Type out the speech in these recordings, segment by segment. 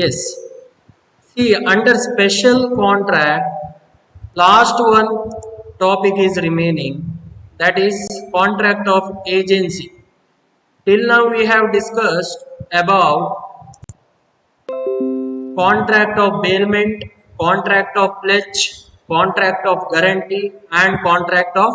Yes. See, under special contract, last one topic is remaining, that is contract of agency. Till now we have discussed about contract of bailment, contract of pledge, contract of guarantee, and contract of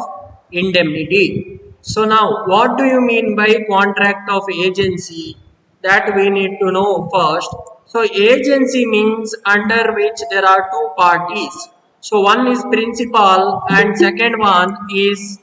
indemnity. So now, what do you mean by contract of agency? That we need to know first. So agency means under which there are two parties. So one is principal and one is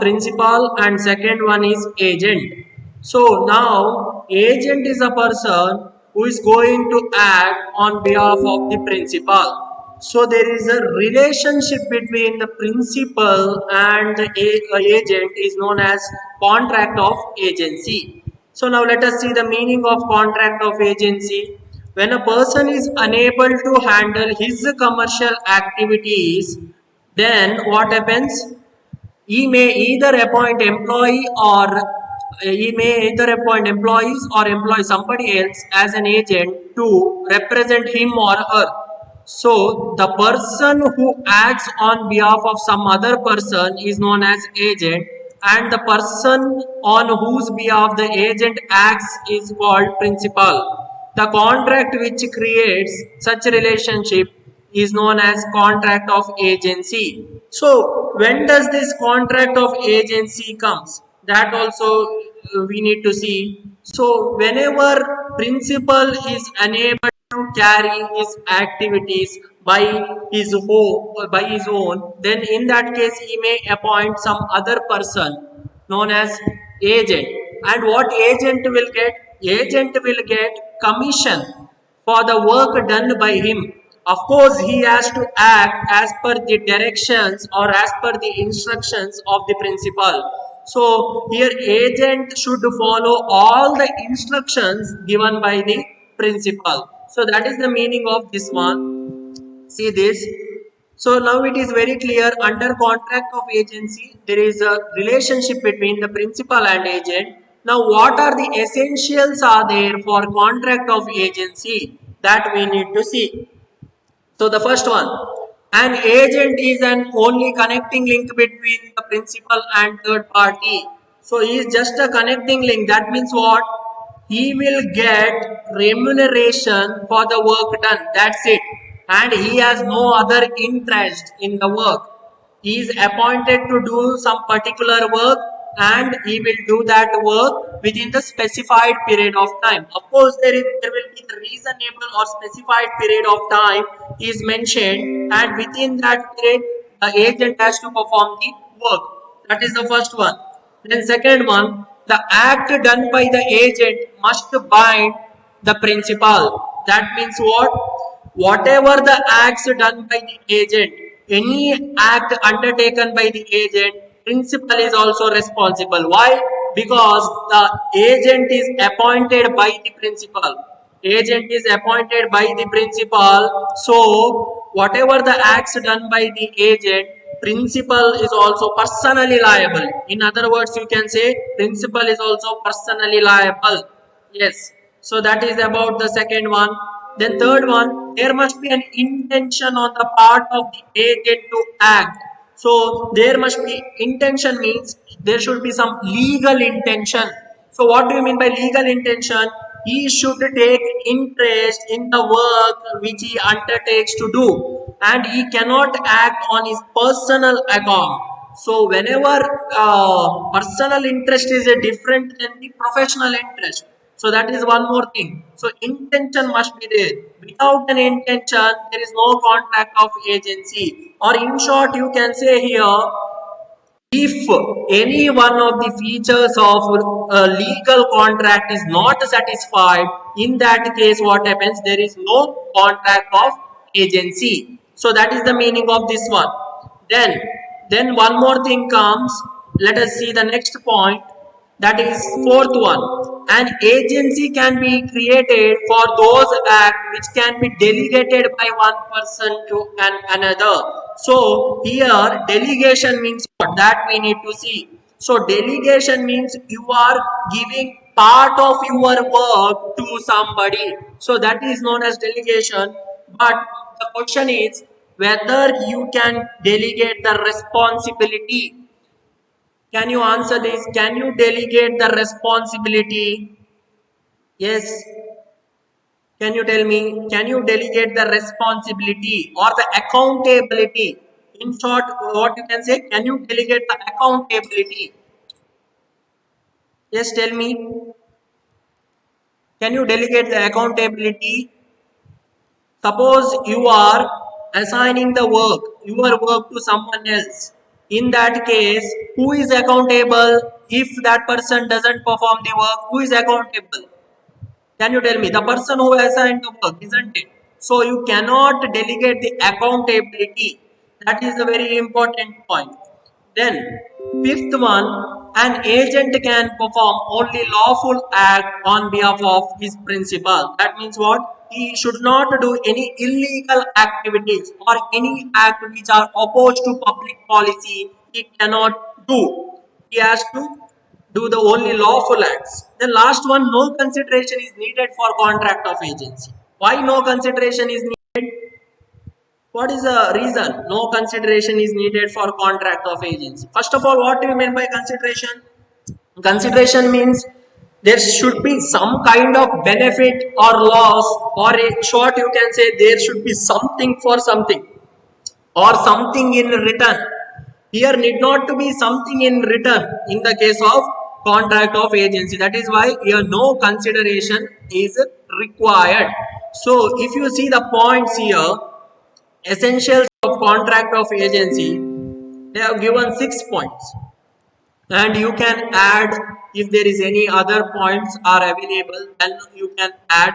principal and second one is agent. So now agent is a person who is going to act on behalf of the principal. So there is a relationship between the principal and the agent is known as contract of agency. So now let us see the meaning of contract of agency. When a person is unable to handle his commercial activities, then what happens? He may either appoint employee or he may either appoint employees or employ somebody else as an agent to represent him or her. So the person who acts on behalf of some other person is known as agent, and the person on whose behalf the agent acts is called principal. The contract which creates such relationship is known as contract of agency. So when does this contract of agency comes? That also we need to see. So whenever principal is unable to carry his activities by his own, then in that case he may appoint some other person known as agent. And what agent will get? Agent will get commission for the work done by him. Of course, he has to act as per the directions or as per the instructions of the principal. So here agent should follow all the instructions given by the principal. So that is the meaning of this one. See this. So now it is very clear, under contract of agency there is a relationship between the principal and agent. Now what are the essentials are there for contract of agency, that we need to see. So the first one, an agent is an only connecting link between the principal and third party. So he is just a connecting link. That means what? He will get remuneration for the work done. That's it. And he has no other interest in the work. He is appointed to do some particular work and he will do that work within the specified period of time. Of course, there will be the reasonable or specified period of time is mentioned, and within that period the agent has to perform the work. That is the first one. Then second one, the act done by the agent must bind the principal. That means what? Whatever the acts done by the agent, any act undertaken by the agent, principal is also responsible. Why? Because the agent is appointed by the principal. Agent is appointed by the principal. So whatever the acts done by the agent, principal is also personally liable. In other words, you can say principal is also personally liable. Yes. So that is about the second one. Then third one, there must be an intention on the part of the agent to act. So there must be intention, means there should be some legal intention. So what do you mean by legal intention? He should take interest in the work which he undertakes to do, and he cannot act on his personal account. So whenever personal interest is a different than the professional interest. So that is one more thing. So intention must be there. Without an intention, there is no contract of agency. Or in short, you can say here, if any one of the features of a legal contract is not satisfied, in that case what happens? There is no contract of agency. So that is the meaning of this one. Then one more thing comes. Let us see the next point. That is fourth one. An agency can be created for those acts which can be delegated by one person to another. So here delegation means what? That we need to see. So delegation means you are giving part of your work to somebody. So that is known as delegation. But the question is whether you can delegate the responsibility. Can you answer this? Can you delegate the responsibility? Yes. Can you tell me? Can you delegate the responsibility or the accountability? In short, what you can say? Can you delegate the accountability? Yes, tell me. Can you delegate the accountability? Suppose you are assigning your work to someone else. In that case, who is accountable if that person doesn't perform the work? Who is accountable? Can you tell me? The person who assigned the work, isn't it? So you cannot delegate the accountability. That is a very important point. Then, fifth one, an agent can perform only lawful act on behalf of his principal. That means what? He should not do any illegal activities or any act which are opposed to public policy. He cannot do. He has to do the only lawful acts. The last one, no consideration is needed for contract of agency. Why no consideration is needed? What is the reason no consideration is needed for contract of agency? First of all, what do you mean by consideration? Consideration means there should be some kind of benefit or loss, or in short you can say there should be something for something or something in return. Here need not to be something in return in the case of contract of agency. That is why here no consideration is required. So if you see the points here, essentials of contract of agency, they have given 6 points, and you can add if there is any other points are available, then you can add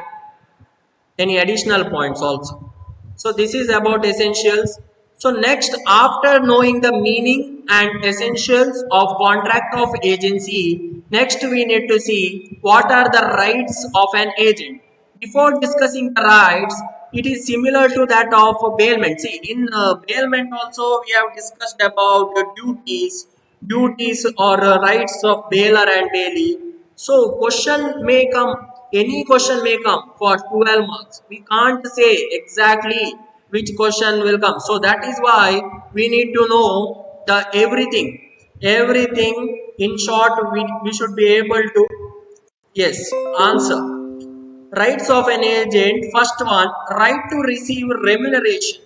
any additional points also. So this is about essentials. So next, after knowing the meaning and essentials of contract of agency, next we need to see what are the rights of an agent. Before discussing the rights, it is similar to that of bailment. See, in bailment also we have discussed about the duties or rights of bailer and bailee. So any question may come for 12 marks. We can't say exactly which question will come. So that is why we need to know the everything. In short, we should be able to, yes, answer. Rights of an agent. First one, right to receive remuneration.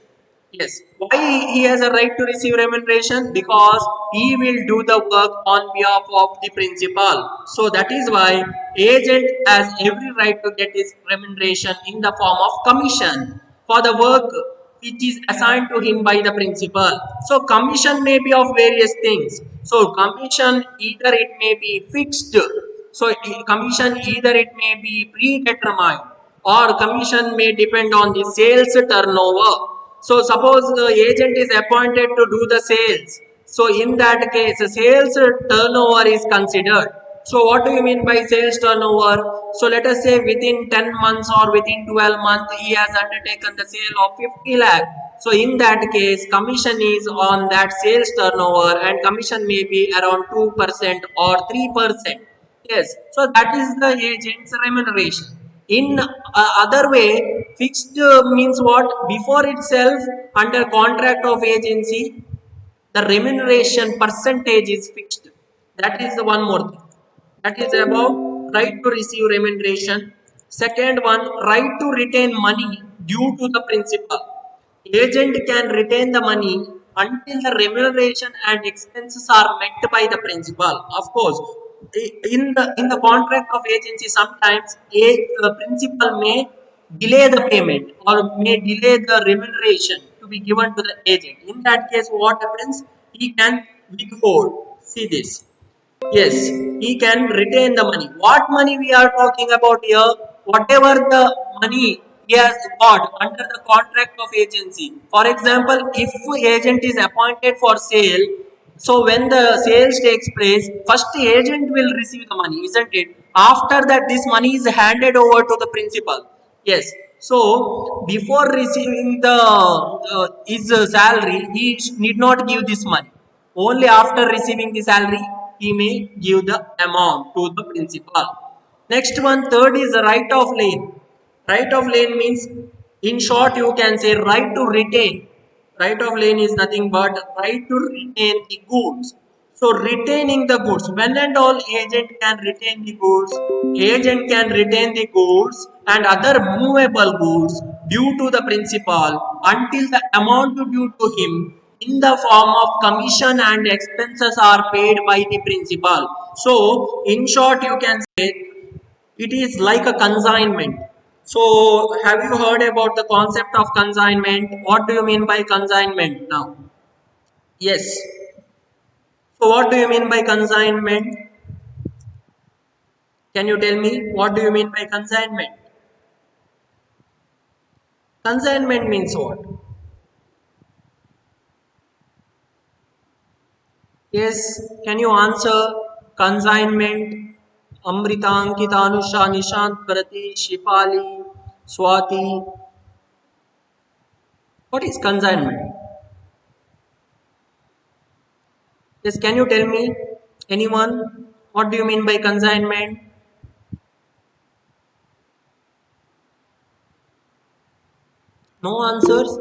Yes. Why he has a right to receive remuneration? Because he will do the work on behalf of the principal. So that is why agent has every right to get his remuneration in the form of commission for the work which is assigned to him by the principal. So commission may be of various things. So commission, either it may be fixed. So commission, either it may be predetermined, or commission may depend on the sales turnover. So suppose the agent is appointed to do the sales. So in that case, sales turnover is considered. So what do you mean by sales turnover? So let us say within 10 months or within 12 months, he has undertaken the sale of 50 lakh. So in that case, commission is on that sales turnover, and commission may be around 2% or 3%. Yes, so that is the agent's remuneration. In other way, fixed means what? Before itself, under contract of agency, the remuneration percentage is fixed. That is the one more thing. That is about right to receive remuneration. Second one, right to retain money due to the principal. Agent can retain the money until the remuneration and expenses are met by the principal. Of course, in the contract of agency, sometimes a principal may delay the payment or may delay the remuneration to be given to the agent. In that case, what happens? He can withhold. See this. Yes, he can retain the money. What money we are talking about here? Whatever the money he has got under the contract of agency. For example, if agent is appointed for sale, so when the sales takes place, first the agent will receive the money, isn't it? After that, this money is handed over to the principal. Yes. So before receiving the his salary, he need not give this money. Only after receiving the salary, he may give the amount to the principal. Next one, third is the right of lane. Right of lane means, in short, you can say right to retain. Right of lane is nothing but right to retain the goods. So retaining the goods, when and all agent can retain the goods, agent can retain the goods and other movable goods due to the principal until the amount due to him in the form of commission and expenses are paid by the principal. So in short, you can say it is like a consignment. So, have you heard about the concept of consignment? What do you mean by consignment now? Yes. So, what do you mean by consignment? Can you tell me what do you mean by consignment? Consignment means what? Yes. Can you answer consignment? Amrita, Ankita, Anusha, Nishant, Bharati, Shifali, Swati. What is consignment? Yes, can you tell me? Anyone? What do you mean by consignment? No answers?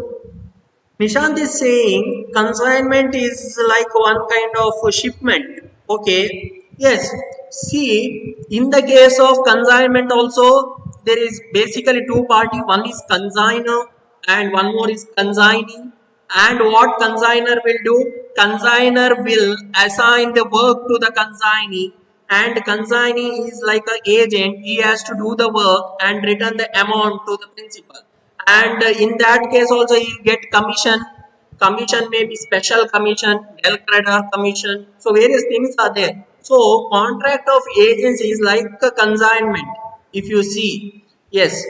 Nishant is saying consignment is like one kind of shipment. Okay. Yes. See, in the case of consignment also, there is basically two party. One is consigner and one more is consignee. And what consigner will do? Consigner will assign the work to the consignee, and consignee is like an agent. He has to do the work and return the amount to the principal. And in that case also he will get commission may be special commission, del creditor commission, so various things are there. So contract of agency is like a consignment, if you see. Yes,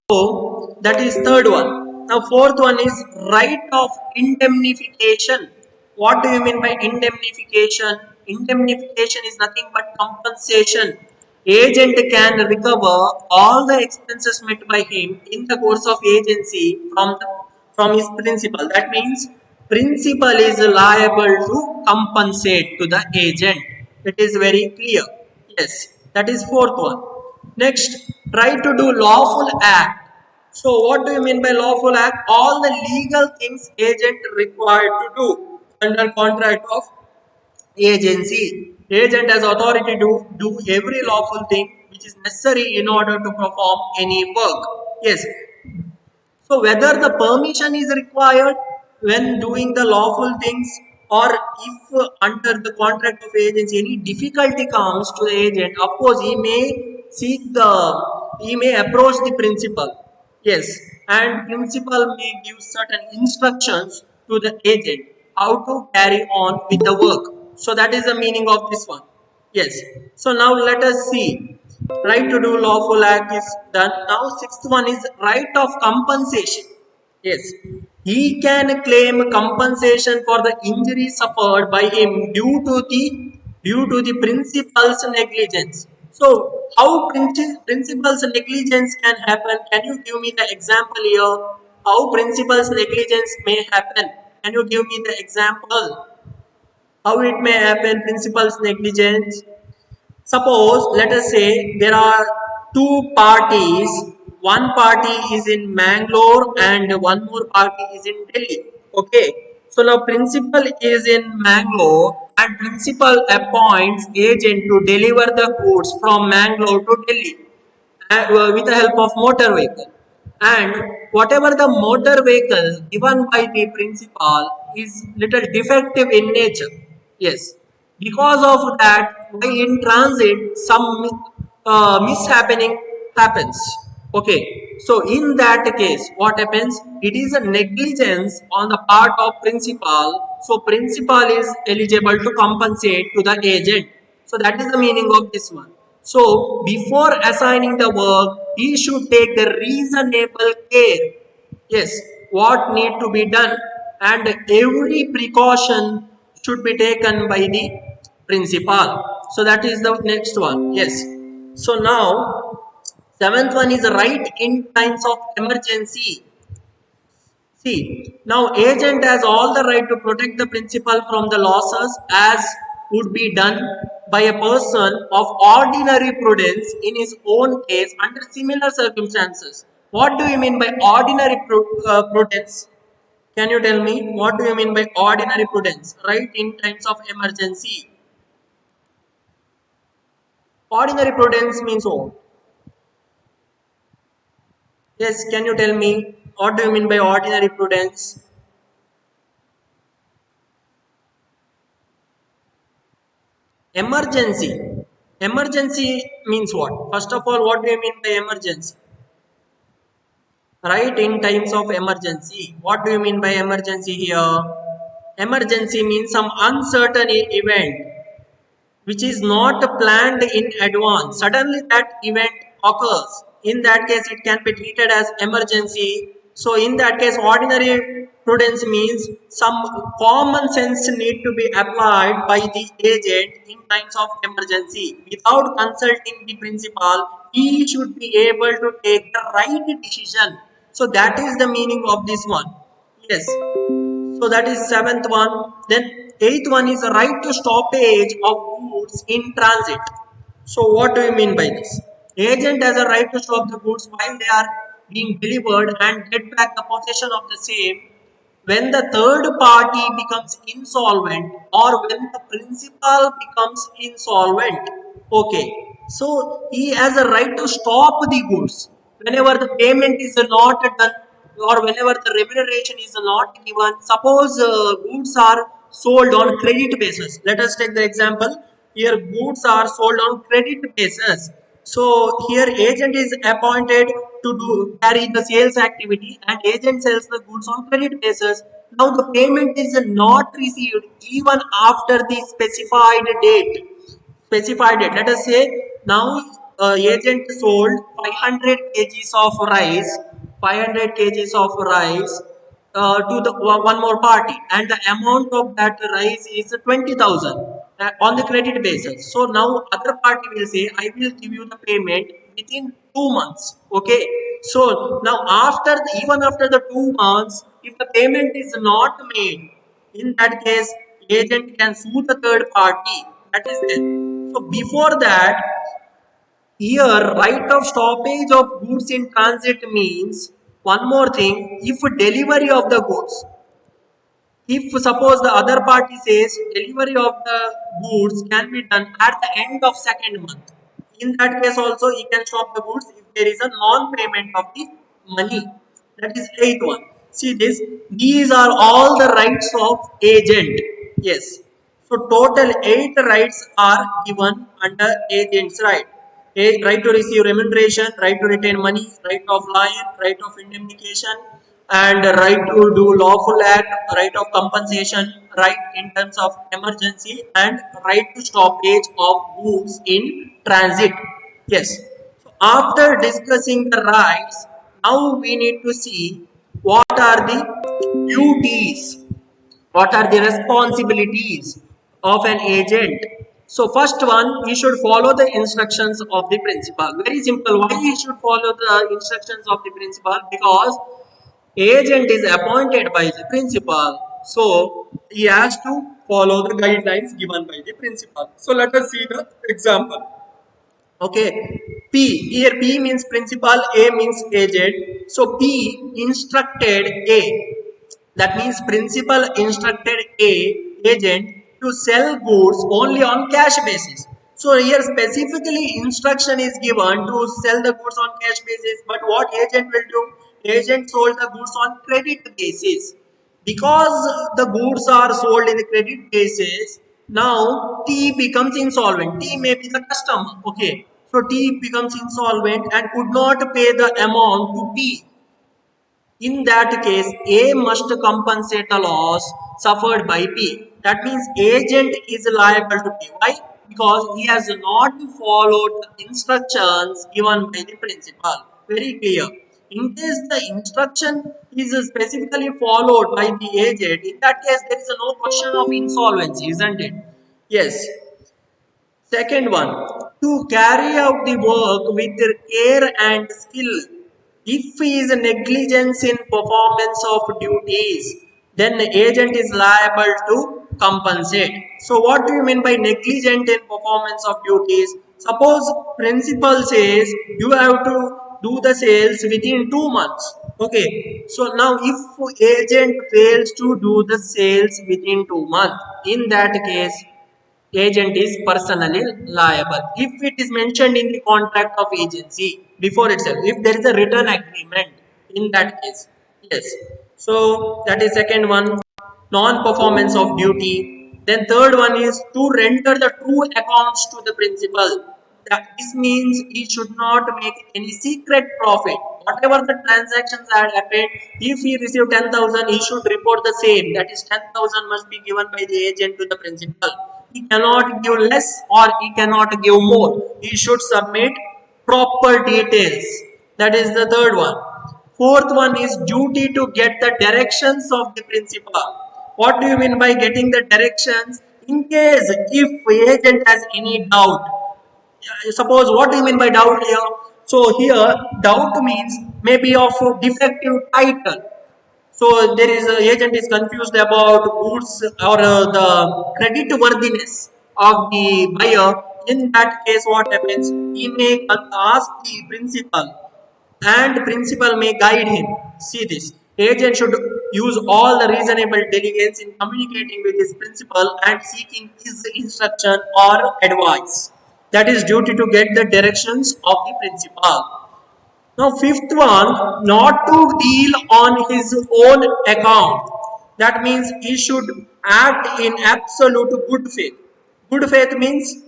so that is third one. Now fourth one is right of indemnification. What do you mean by indemnification? Indemnification is nothing but compensation. Agent can recover all the expenses met by him in the course of agency from his principal. That means principal is liable to compensate to the agent. It is very clear. Yes, that is fourth one. Next, try to do lawful act. So what do you mean by lawful act? All the legal things agent required to do under contract of agency. Agent has authority to do every lawful thing which is necessary in order to perform any work. Yes. So whether the permission is required when doing the lawful things, or if under the contract of agency any difficulty comes to the agent, of course he may approach the principal. Yes, and principal may give certain instructions to the agent how to carry on with the work. So that is the meaning of this one. Yes. So now let us see. Right to do lawful act is done. Now sixth one is right of compensation. Yes. He can claim compensation for the injury suffered by him due to the principal's negligence. So how principal's negligence can happen? Can you give me the example here? How principal's negligence may happen? Can you give me the example? How it may happen, principal's negligence? Suppose, let us say there are two parties. One party is in Mangalore and one more party is in Delhi. Okay. So now principal is in Mangalore and principal appoints agent to deliver the goods from Mangalore to Delhi with the help of motor vehicle. And whatever the motor vehicle given by the principal is little defective in nature. Yes, because of that, while in transit, some mishappening happens. Okay, so in that case, what happens? It is a negligence on the part of principal. So principal is eligible to compensate to the agent. So that is the meaning of this one. So before assigning the work, he should take the reasonable care. Yes, what need to be done, and every precaution should be taken by the principal. So that is the next one. Yes. So now seventh one is right in times of emergency. See, now agent has all the right to protect the principal from the losses as would be done by a person of ordinary prudence in his own case under similar circumstances. What do you mean by ordinary prudence? Can you tell me what do you mean by ordinary prudence? Right, in times of emergency. Ordinary prudence means what? Yes, can you tell me what do you mean by ordinary prudence? Emergency. Emergency means what? First of all, what do you mean by emergency? Right, in times of emergency. What do you mean by emergency here? Emergency means some uncertain event which is not planned in advance. Suddenly that event occurs. In that case, it can be treated as emergency. So in that case, ordinary prudence means some common sense need to be applied by the agent in times of emergency. Without consulting the principal, he should be able to take the right decision. So that is the meaning of this one. Yes. So that is seventh one. Then eighth one is the right to stoppage of goods in transit. So what do you mean by this? Agent has a right to stop the goods while they are being delivered and get back the possession of the same when the third party becomes insolvent or when the principal becomes insolvent. Okay, so he has a right to stop the goods whenever the payment is not done or whenever the remuneration is not given. Suppose goods are sold on credit basis. Let us take the example. Here goods are sold on credit basis. So here agent is appointed to do carry the sales activity and agent sells the goods on credit basis. Now the payment is not received even after the specified date. Specified date. Let us say now agent sold 500 kgs of rice, 500 kgs of rice to the one more party, and the amount of that rice is 20,000 on the credit basis. So now other party will say, I will give you the payment within 2 months. Okay. So now even after the 2 months, if the payment is not made, in that case, agent can sue the third party. That is there. So before that, here right of stoppage of goods in transit means one more thing. If delivery of the goods, if suppose the other party says delivery of the goods can be done at the end of second month, in that case also he can stop the goods if there is a non-payment of the money. That is eighth one. See this, these are all the rights of agent. Yes. So total 8 rights are given under agent's right. Right to receive remuneration, right to retain money, right of lion, right of indemnification, and right to do lawful act, right of compensation, right in terms of emergency, and right to stoppage of goods in transit. Yes. So after discussing the rights, now we need to see what are the duties, what are the responsibilities of an agent. So first one, he should follow the instructions of the principal. Very simple. Why he should follow the instructions of the principal? Because agent is appointed by the principal, so he has to follow the guidelines given by the principal. So let us see the example. Okay, P, here P means principal, A means agent. So P instructed A, that means principal instructed A, agent, to sell goods only on cash basis. So here specifically instruction is given to sell the goods on cash basis, but what agent will do? Agent sold the goods on credit basis. Because the goods are sold in the credit basis, now T becomes insolvent. T may be the customer. Okay. So T becomes insolvent and could not pay the amount to P. In that case, A must compensate the loss suffered by P. That means agent is liable to pay. Why? Because he has not followed the instructions given by the principal. Very clear. In case the instruction is specifically followed by the agent, in that case there is no question of insolvency, isn't it? Yes. Second one, to carry out the work with care and skill. If he is negligence in performance of duties, then the agent is liable to compensate. So what do you mean by negligent in performance of duties? Suppose principal says you have to do the sales within 2 months. Okay. So now if agent fails to do the sales within 2 months, in that case agent is personally liable. If it is mentioned in the contract of agency before itself, if there is a written agreement in that case, yes. So that is second one, non-performance of duty. Then third one is to render the true accounts to the principal. This means he should not make any secret profit. Whatever the transactions had happened, if he received 10,000, he should report the same. That is 10,000 must be given by the agent to the principal. He cannot give less or he cannot give more. He should submit proper details. That is the third one. Fourth one is duty to get the directions of the principal. What do you mean by getting the directions? In case if agent has any doubt, suppose what do you mean by doubt here? So here doubt means maybe of defective title. So there is a agent is confused about goods or the credit worthiness of the buyer. In that case, what happens? He may ask the principal, and principal may guide him. See this. Agent should use all the reasonable diligence in communicating with his principal and seeking his instruction or advice. That is duty to get the directions of the principal. Now, fifth one, not to deal on his own account. That means he should act in absolute good faith. Good faith means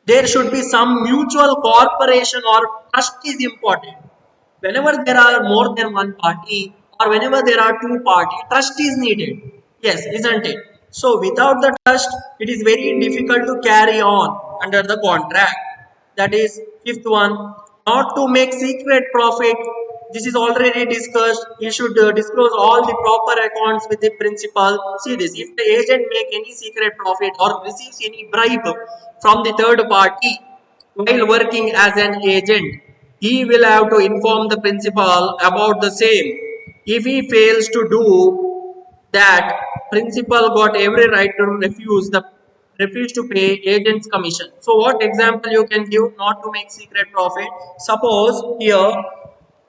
there should be some mutual cooperation or trust is important. Whenever there are more than one party or whenever there are two parties, trust is needed. Yes, isn't it? So without the trust, it is very difficult to carry on under the contract. That is fifth one, not to make secret profit. This is already discussed. You should disclose all the proper accounts with the principal. See this, if the agent make any secret profit or receives any bribe from the third party while working as an agent, he will have to inform the principal about the same. If he fails to do that, principal got every right to refuse to pay agent's commission. So what example you can give not to make secret profit? Suppose here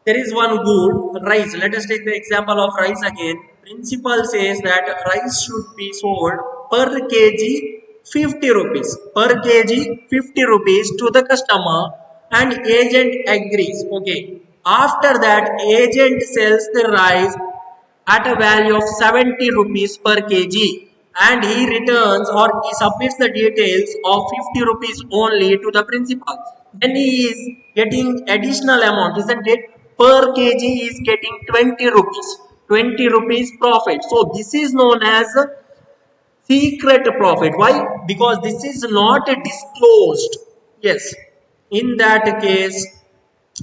there is one good rice. Let us take the example of rice again. Principal says that rice should be sold per kg 50 rupees. Per kg 50 rupees to the customer, and agent agrees. Okay. After that, agent sells the rice at a value of 70 rupees per kg, and he returns or he submits the details of 50 rupees only to the principal. Then he is getting additional amount, isn't it? Per kg he is getting 20 rupees. 20 rupees profit. So this is known as secret profit. Why? Because this is not disclosed. Yes. In that case,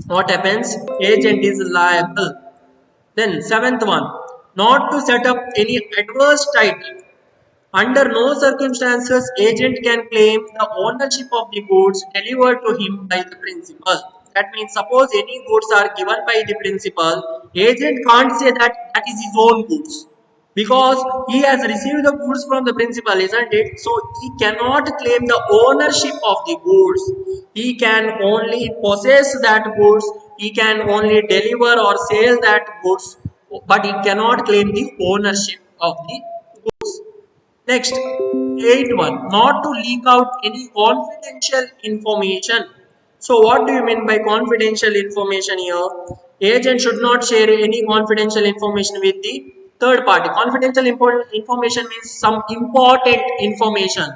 what happens? Agent is liable. Then seventh one, not to set up any adverse title. Under no circumstances, agent can claim the ownership of the goods delivered to him by the principal. That means suppose any goods are given by the principal, agent can't say that that is his own goods, because he has received the goods from the principal, isn't it? So he cannot claim the ownership of the goods. He can only possess that goods. He can only deliver or sell that goods, but he cannot claim the ownership of the goods. Next, eighth one, not to leak out any confidential information. So what do you mean by confidential information here? Agent should not share any confidential information with the third party. Confidential information means some important information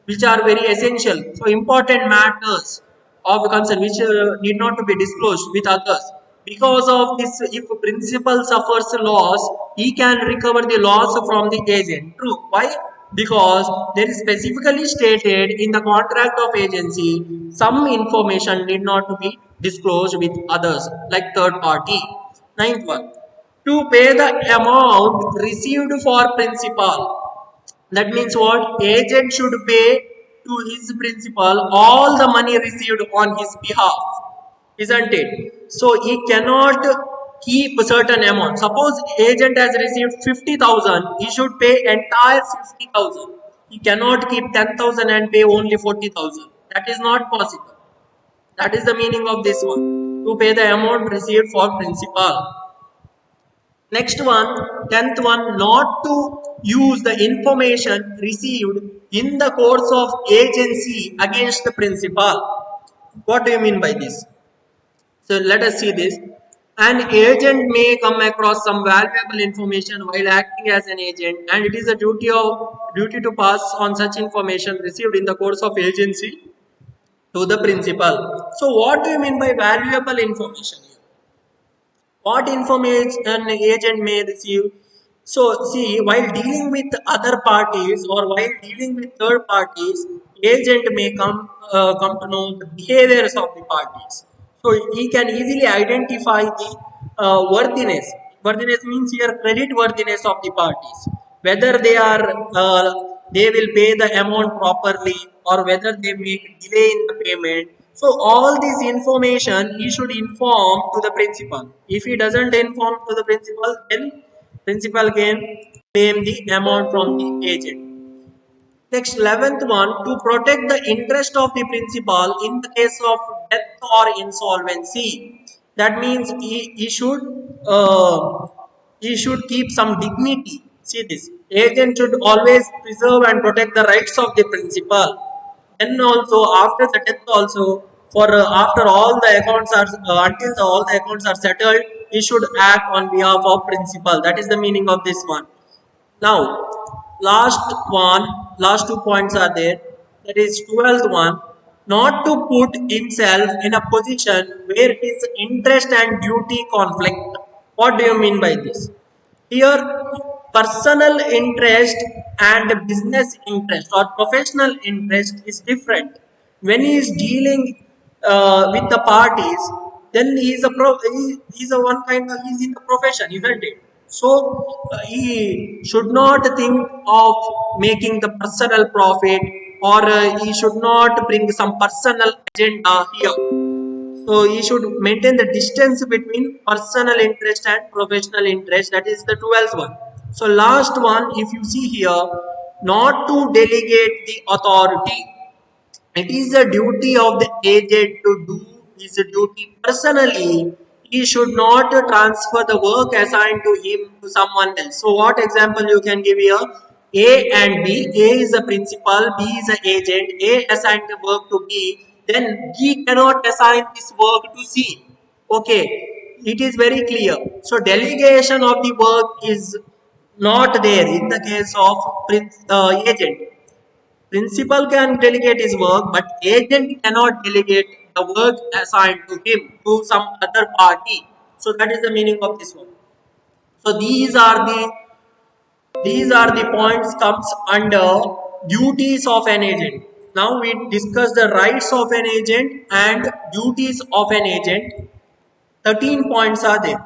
which are very essential. So important matters of concern which need not to be disclosed with others. Because of this, if principal suffers loss, he can recover the loss from the agent. True. Why? Because there is specifically stated in the contract of agency, some information need not to be disclosed with others like third party. Ninth one, to pay the amount received for principal. That means what? Agent should pay to his principal all the money received on his behalf, isn't it? So he cannot keep a certain amount. Suppose agent has received 50,000, he should pay entire 50,000. He cannot keep 10,000 and pay only 40,000. That is not possible. That is the meaning of this one. To pay the amount received for principal. Next one, 10th one, not to use the information received in the course of agency against the principal. What do you mean by this? So let us see this. An agent may come across some valuable information while acting as an agent, and it is a duty to pass on such information received in the course of agency to the principal. So what do you mean by valuable information? What information an agent may receive? So see, while dealing with other parties or while dealing with third parties, agent may come to know the behaviors of the parties. So he can easily identify the worthiness means here credit worthiness of the parties, whether they will pay the amount properly or whether they make delay in the payment. So all this information he should inform to the principal. If he doesn't inform to the principal, then principal can claim the amount from the agent. Next, 11th one, to protect the interest of the principal in the case of death or insolvency. That means he should keep some dignity. See this, agent should always preserve and protect the rights of the principal. Then also after the death also, for after all the accounts are until all the accounts are settled, he should act on behalf of principal. That is the meaning of this one. Now, last 2 points are there. That is 12th one, not to put himself in a position where his interest and duty conflict. What do you mean by this? Here, personal interest and business interest or professional interest is different. When he is dealing with the parties, then he is a one kind of, he is in the profession, isn't it? So he should not think of making the personal profit, or he should not bring some personal agenda here. So he should maintain the distance between personal interest and professional interest. That is the 12th one. So last one, if you see here, not to delegate the authority. It is the duty of the agent to do his duty personally. He should not transfer the work assigned to him to someone else. So what example you can give here? A and B. A is the principal, B is the agent. A assigned the work to B. Then B cannot assign this work to C. Okay, it is very clear. So delegation of the work is not there in the case of agent. Principal can delegate his work, but agent cannot delegate the work assigned to him to some other party. So that is the meaning of this one. So these are the points comes under duties of an agent. Now we discuss the rights of an agent and duties of an agent. 13 points are there.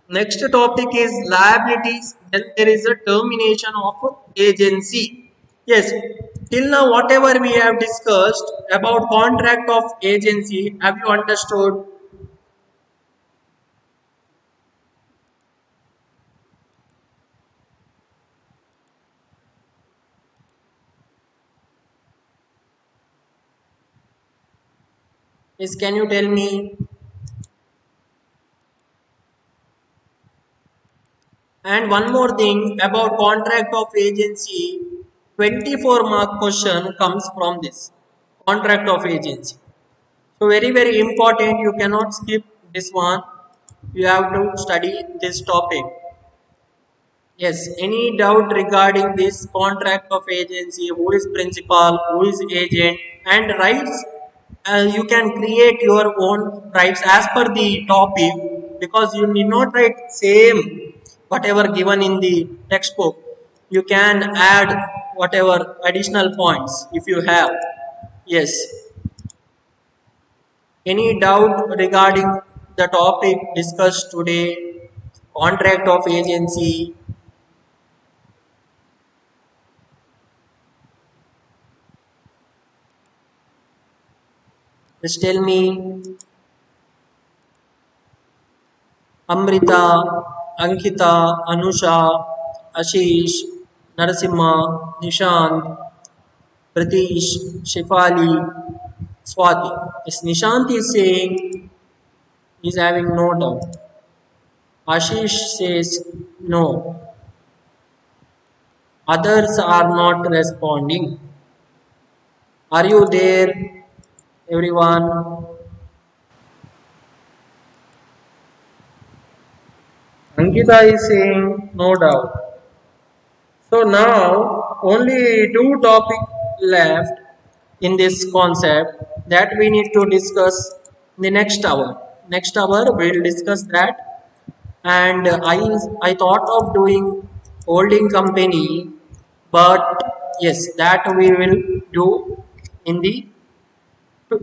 Next topic is liabilities. Then there is a termination of agency. Yes, till now whatever we have discussed about contract of agency, have you understood? Yes, can you tell me? And one more thing about contract of agency, 24 mark question comes from this contract of agency. So very important, you cannot skip this one. You have to study this topic. Yes, any doubt regarding this contract of agency, who is principal, who is agent, and rights? You can create your own rights as per the topic, because you need not write same whatever given in the textbook. You can add whatever additional points if you have. Yes. Any doubt regarding the topic discussed today? Contract of agency. Just tell me. Amrita, Ankita, Anusha, Ashish, Narasimha, Nishant, Pratish, Shefali, Swati. Yes, Nishant is saying he's having no doubt. Ashish says no. Others are not responding. Are you there, everyone? Ankita is saying no doubt. So now only two topics left in this concept that we need to discuss in the next hour. Next hour we'll discuss that, and I thought of doing holding company, but yes, that we will do in the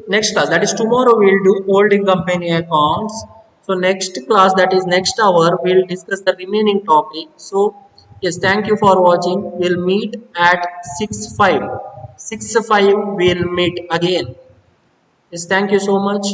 next class. That is tomorrow we'll do holding company accounts. So next class, that is next hour, we'll discuss the remaining topic. So yes, thank you for watching. We'll meet at 6:05. 6:05 we'll meet again. Yes, thank you so much.